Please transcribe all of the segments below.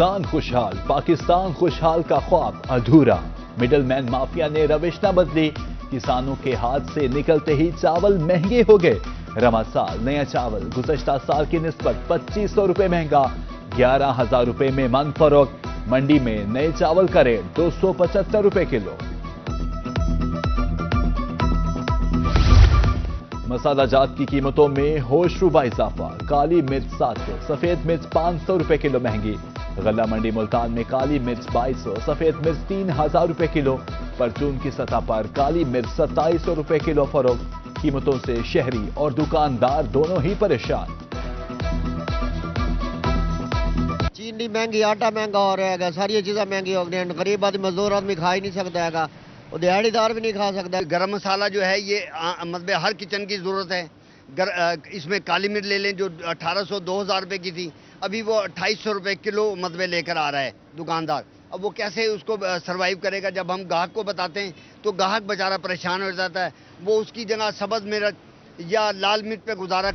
افغانستان خوشحال، پاکستان خوشحال کا خواب ادھورا۔ مڈل مین مافیا نے روش نہ بدلی، کسانوں کے ہاتھ سے نکلتے ہی چاول مہنگے ہو گئے۔ رواں سال نیا چاول گزشتہ سال کی نسبت 2500 روپے مہنگا، 11,000 روپے میں من فروخت۔ منڈی میں نئے چاول کا ریٹ 275 روپے کلو۔ مسالہ جات کی قیمتوں میں ہوش ربا اضافہ، کالی مرچ 700، سفید مرچ 500 روپے کلو مہنگی۔ غلہ منڈی ملتان میں کالی مرچ 2200، سفید مرچ 3000 روپے کلو۔ پرچون کی سطح پر کالی مرچ 2700 روپے کلو فروخت۔ قیمتوں سے شہری اور دکاندار دونوں ہی پریشان۔ چینی مہنگی، آٹا مہنگا ہو رہا ہے، ساری چیزیں مہنگی ہو گئی ہیں۔ غریب آدمی، مزدور آدمی کھا ہی نہیں سکتا ہے، وہ دیہڑی دار بھی نہیں کھا سکتا۔ گرم مسالہ جو ہے یہ مطلب ہر کچن کی ضرورت ہے۔ اس میں کالی مرچ لے لیں جو 1800 2000 روپے کی تھی، ابھی وہ 2800 روپے کلو مطلب لے کر آ رہا ہے دکاندار۔ اب وہ کیسے اس کو سروائیو کرے گا؟ جب ہم گاہک کو بتاتے ہیں تو گاہک بیچارہ پریشان ہو جاتا ہے، وہ اس کی جگہ سبز مرچ یا لال مرچ پہ گزارا۔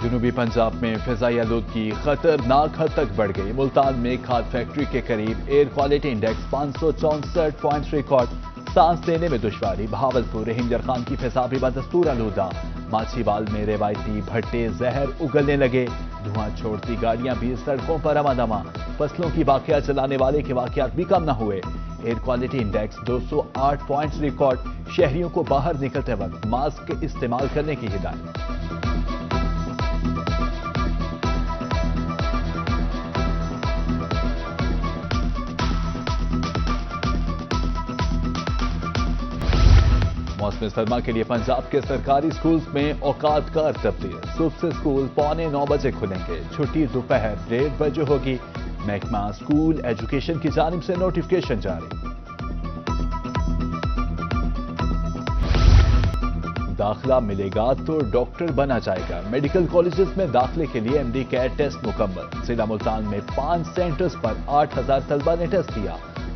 جنوبی پنجاب میں فضائی آلودگی خطرناک حد تک بڑھ گئی۔ ملتان میں کھاد فیکٹری کے قریب air quality index 564 points record, سانس لینے میں دشواری۔ بہاولپور رحیم جرخان کی فضا بھی بدستور آلودہ۔ ماچھی بال میں روایتی بھٹے زہر اگلنے لگے، دھواں چھوڑتی گاڑیاں بھی سڑکوں پر رواں دواں۔ فصلوں کی باقیات چلانے والے کے واقعات بھی کم نہ ہوئے۔ Air quality index 208 points record, شہریوں کو باہر نکلتے وقت ماسک استعمال کرنے کی ہدایت۔ موسم سرما کے لیے پنجاب کے سرکاری سکولز میں اوقات کا تبدیل۔ صبح سے سکول 8:45 بجے کھلیں گے، چھٹی دوپہر 1:30 بجے ہوگی۔ محکمہ اسکول ایجوکیشن کی جانب سے نوٹیفکیشن جاری۔ داخلہ ملے گا تو ڈاکٹر بنا جائے گا۔ میڈیکل کالجز میں داخلے کے لیے MD کیٹ ٹیسٹ مکمل۔ ضلع ملتان میں 5 سینٹرز پر 8000 طلبہ نے ٹیسٹ دیا۔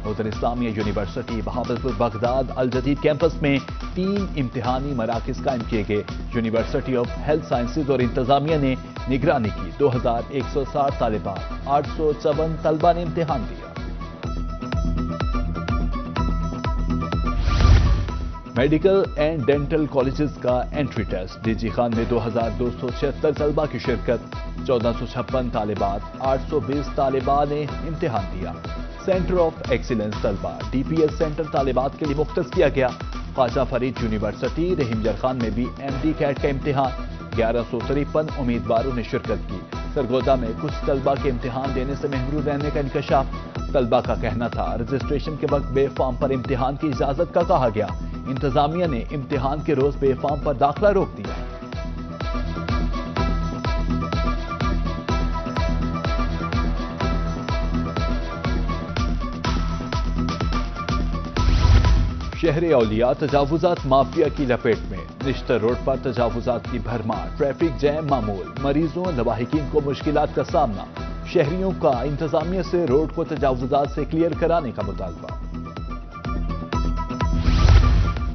ادھر اسلامیہ یونیورسٹی بہاولپور بغداد الجدید کیمپس میں 3 امتحانی مراکز قائم کیے گئے۔ یونیورسٹی آف ہیلتھ سائنسز اور انتظامیہ نے نگرانی کی۔ 2160 طالبات، 854 طلبہ نے امتحان دیا۔ میڈیکل اینڈ ڈینٹل کالجز کا انٹری ٹیسٹ۔ DG خان میں 2276 طلبہ کی شرکت، 1456 طالبات، 820 طالبہ نے امتحان دیا۔ سینٹر آف ایکسیلنس طلبہ DPS سینٹر طالبات کے لیے مختص کیا گیا۔ خواجہ فرید یونیورسٹی رحیم جرخان میں بھی MD کیٹ کا امتحان، 1153 امیدواروں نے شرکت کی۔ سرگودا میں کچھ طلبہ کے امتحان دینے سے محروم رہنے کا انکشاف۔ طلبہ کا کہنا تھا رجسٹریشن کے وقت بے فارم پر امتحان کی اجازت کا کہا گیا، انتظامیہ نے امتحان کے روز بے فارم پر داخلہ روک دیا۔ شہر اولیاء تجاوزات مافیا کی لپیٹ میں، نشتر روڈ پر تجاوزات کی بھرمار، ٹریفک جیم معمول، مریضوں لواحقین کو مشکلات کا سامنا۔ شہریوں کا انتظامیہ سے روڈ کو تجاوزات سے کلیئر کرانے کا مطالبہ۔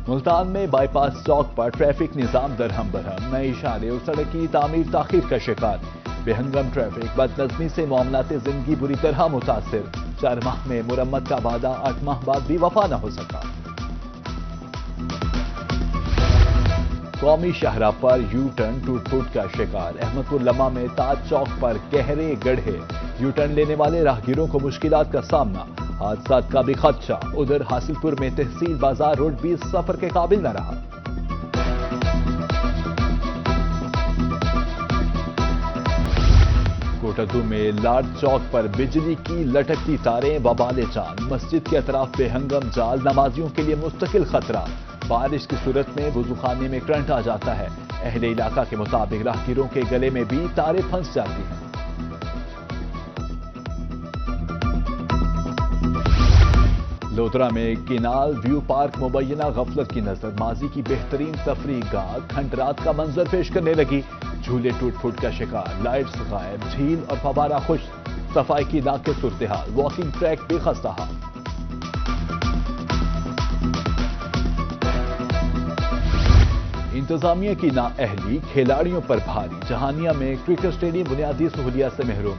ملتان میں by pass Chowk per traffic نظام درہم برہم، نئے اشارے اور سڑک کی تعمیر تاخیر کا شکار۔ بے ہنگم ٹریفک، بدنظمی سے معاملات زندگی بری طرح متاثر۔ 4 ماہ میں مرمت کا وعدہ 8 ماہ بعد بھی وفا نہ ہو سکا۔ قومی شاہراہ پر یو ٹرن ٹوٹ پھوٹ کا شکار۔ احمد پور لمحہ میں تاج چوک پر گہرے گڑھے، یو ٹرن لینے والے راہگیروں کو مشکلات کا سامنا، حادثات کا بھی خدشہ۔ ادھر حاصل پور میں تحصیل بازار روڈ بھی سفر کے قابل نہ رہا۔ کوٹدو میں لارڈ چوک پر بجلی کی لٹکتی تاریں وبال جان، مسجد کے اطراف بے ہنگم جال، نمازیوں کے لیے مستقل خطرہ۔ بارش کی صورت میں وضو خانے میں کرنٹ آ جاتا ہے۔ اہل علاقہ کے مطابق راہگیروں کے گلے میں بھی تاریں پھنس جاتی ہیں۔ لودھرا میں کینال ویو پارک مبینہ غفلت کی نظر، ماضی کی بہترین تفریح گاہ کھنڈرات کا منظر پیش کرنے لگی۔ جھولے ٹوٹ پھوٹ کا شکار، لائٹس غائب، جھیل اور فوارہ خشک، صفائی کی ناقص صورتحال، واکنگ ٹریک بھی خستہ حال۔ انتظامیہ کی نااہلی کھلاڑیوں پر بھاری، جہانیہ میں کرکٹ اسٹیڈیم بنیادی سہولیات سے محروم،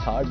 60